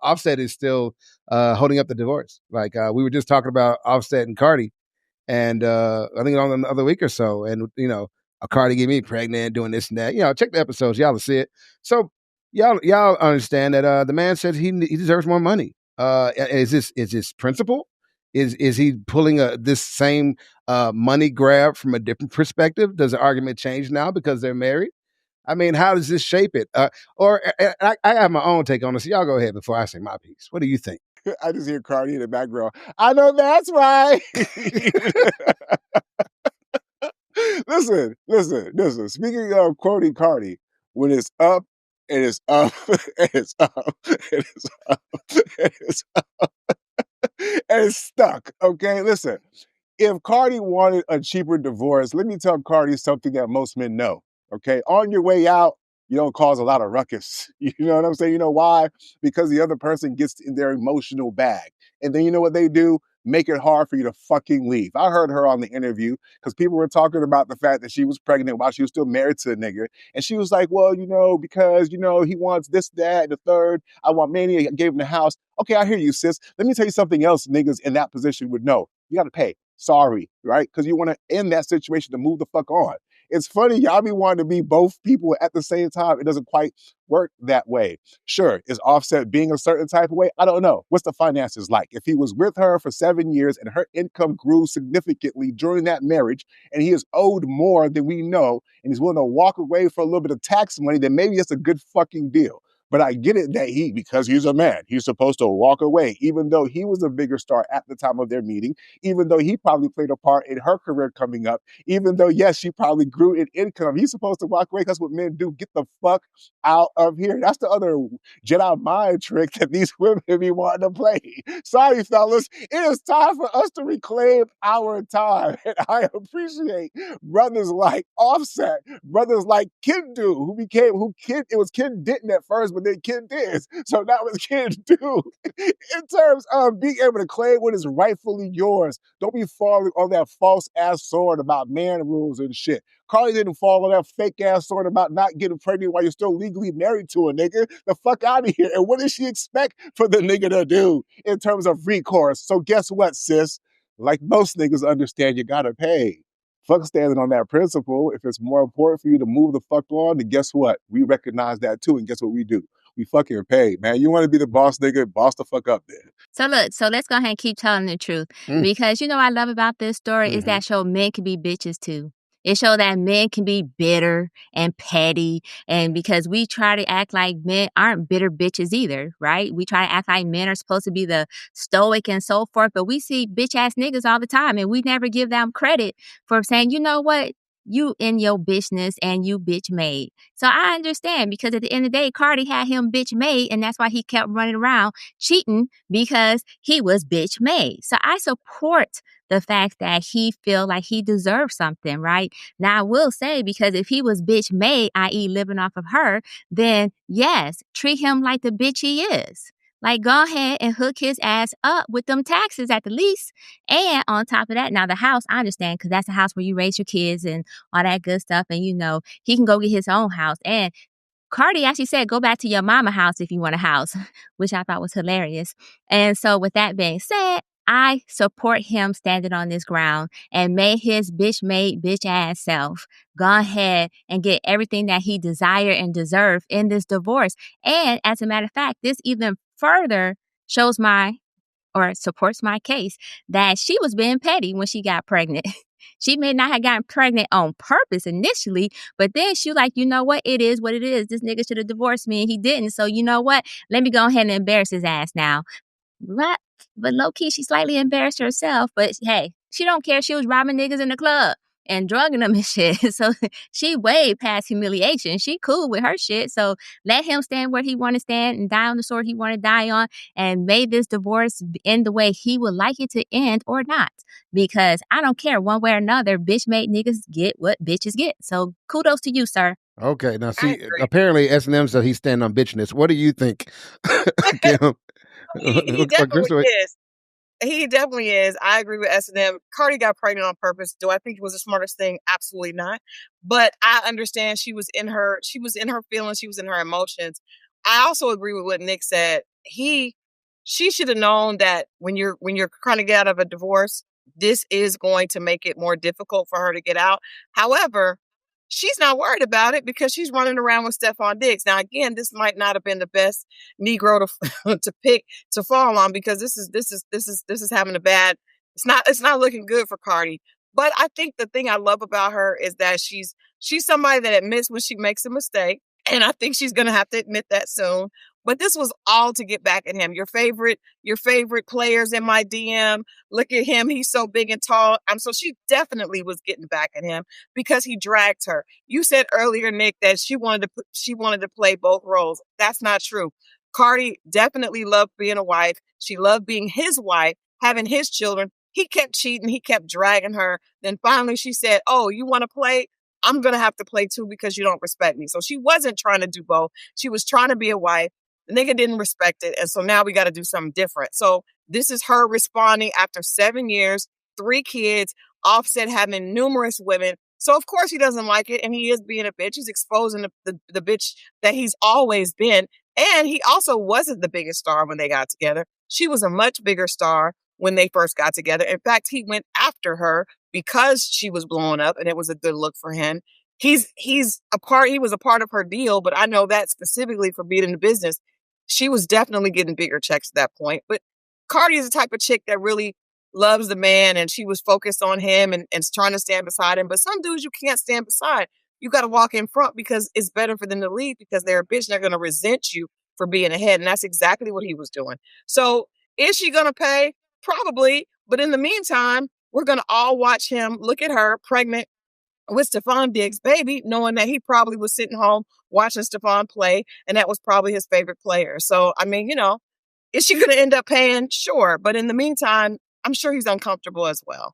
Offset is still holding up the divorce. Like we were just talking about Offset and Cardi, and I think on the other week or so, and a Cardi get me pregnant, doing this and that. Check the episodes, y'all will see it. So y'all understand that the man says he deserves more money. Is this principle? Is he pulling this same money grab from a different perspective? Does the argument change now because they're married? I mean, how does this shape it? I have my own take on this. Y'all go ahead before I say my piece. What do you think? I just hear Cardi in the background. I know that's right. Listen. Speaking of quoting Cardi, when it's up, it is up, it is up, it is up, it is up, and it's stuck. Okay, listen. If Cardi wanted a cheaper divorce, let me tell Cardi something that most men know. Okay, on your way out, you don't cause a lot of ruckus. You know what I'm saying? You know why? Because the other person gets in their emotional bag. And then you know what they do? Make it hard for you to fucking leave. I heard her on the interview because people were talking about the fact that she was pregnant while she was still married to a nigga. And she was like, well, because, he wants this, that, and the third. I want mania. I gave him the house. Okay, I hear you, sis. Let me tell you something else niggas in that position would know. You got to pay. Sorry, right? Because you want to end that situation to move the fuck on. It's funny, y'all be wanting to be both people at the same time. It doesn't quite work that way. Sure, is Offset being a certain type of way? I don't know. What's the finances like? If he was with her for 7 years and her income grew significantly during that marriage, and he is owed more than we know, and he's willing to walk away for a little bit of tax money, then maybe it's a good fucking deal. But I get it that because he's a man, he's supposed to walk away, even though he was a bigger star at the time of their meeting, even though he probably played a part in her career coming up, even though, yes, she probably grew in income. He's supposed to walk away because what men do, get the fuck out of here. That's the other Jedi mind trick that these women be wanting to play. Sorry, fellas. It is time for us to reclaim our time. And I appreciate brothers like Offset, brothers like Kendu, it was Ken Denton at first, but then Ken Diz. So that was Ken Do. In terms of being able to claim what is rightfully yours, don't be falling on that false ass sword about man rules and shit. Carly didn't fall on that fake ass sword about not getting pregnant while you're still legally married to a nigga. The fuck out of here. And what does she expect for the nigga to do in terms of recourse? So guess what, sis? Like most niggas understand, you gotta pay. Fuck standing on that principle. If it's more important for you to move the fuck on, then guess what? We recognize that too, and guess what we do? We fucking pay, man. You want to be the boss nigga, boss the fuck up there. So look, let's go ahead and keep telling the truth. Because what I love about this story is that show men can be bitches too. It shows that men can be bitter and petty, and because we try to act like men aren't bitter bitches either, right? We try to act like men are supposed to be the stoic and so forth, but we see bitch ass niggas all the time, and we never give them credit for saying, you know what? You in your bitchness and you bitch made. So I understand, because at the end of the day, Cardi had him bitch made, and that's why he kept running around cheating, because he was bitch made. So I support the fact that he feel like he deserves something, right? Now I will say, because if he was bitch made, i.e. living off of her, then yes, treat him like the bitch he is. Like, go ahead and hook his ass up with them taxes at the least. And on top of that, now the house, I understand, because that's the house where you raise your kids and all that good stuff. And, he can go get his own house. And Cardi actually said, go back to your mama house if you want a house, which I thought was hilarious. And so with that being said, I support him standing on this ground and made his bitch made bitch ass self go ahead and get everything that he desired and deserved in this divorce. And as a matter of fact, this even further shows supports my case that she was being petty when she got pregnant. She may not have gotten pregnant on purpose initially, but then she was like, you know what? It is what it is. This nigga should have divorced me and he didn't. So you know what? Let me go ahead and embarrass his ass now. But low-key, she slightly embarrassed herself. But hey, she don't care. She was robbing niggas in the club and drugging them and shit. So she way past humiliation. She cool with her shit. So let him stand where he want to stand and die on the sword he want to die on, and may this divorce end the way he would like it to end or not. Because I don't care, one way or another, bitch made niggas get what bitches get. So kudos to you, sir. Okay, now see, apparently S&M said he's standing on bitchness. What do you think, Kim? He definitely is. He definitely is. I agree with S&M. Cardi got pregnant on purpose. Do I think it was the smartest thing? Absolutely not. But I understand she was in her feelings. She was in her emotions. I also agree with what Nick said. she should have known that when you're trying to get out of a divorce, this is going to make it more difficult for her to get out. However, she's not worried about it because she's running around with Stephon Diggs. Now, again, this might not have been the best Negro to to pick to fall on because this is having a bad. It's not looking good for Cardi. But I think the thing I love about her is that she's somebody that admits when she makes a mistake. And I think she's going to have to admit that soon. But this was all to get back at him. Your favorite players in my DM. Look at him. He's so big and tall. So she definitely was getting back at him because he dragged her. You said earlier, Nick, that she wanted to play both roles. That's not true. Cardi definitely loved being a wife. She loved being his wife, having his children. He kept cheating. He kept dragging her. Then finally she said, "Oh, you want to play? I'm going to have to play too because you don't respect me." So she wasn't trying to do both. She was trying to be a wife. The nigga didn't respect it. And so now we got to do something different. So this is her responding after 7 years, 3 kids, Offset having numerous women. So of course he doesn't like it. And he is being a bitch. He's exposing the bitch that he's always been. And he also wasn't the biggest star when they got together. She was a much bigger star when they first got together. In fact, he went after her because she was blowing up and it was a good look for him. He was a part of her deal, but I know that specifically for being in the business, she was definitely getting bigger checks at that point. But Cardi is the type of chick that really loves the man and she was focused on him and trying to stand beside him. But some dudes you can't stand beside. You got to walk in front because it's better for them to leave because they're a bitch. They're going to resent you for being ahead. And that's exactly what he was doing. So is she going to pay? Probably. But in the meantime, we're going to all watch him look at her pregnant with Stephon Diggs' baby, knowing that he probably was sitting home watching Stephon play, and that was probably his favorite player. So, I mean, is she going to end up paying? Sure. But in the meantime, I'm sure he's uncomfortable as well.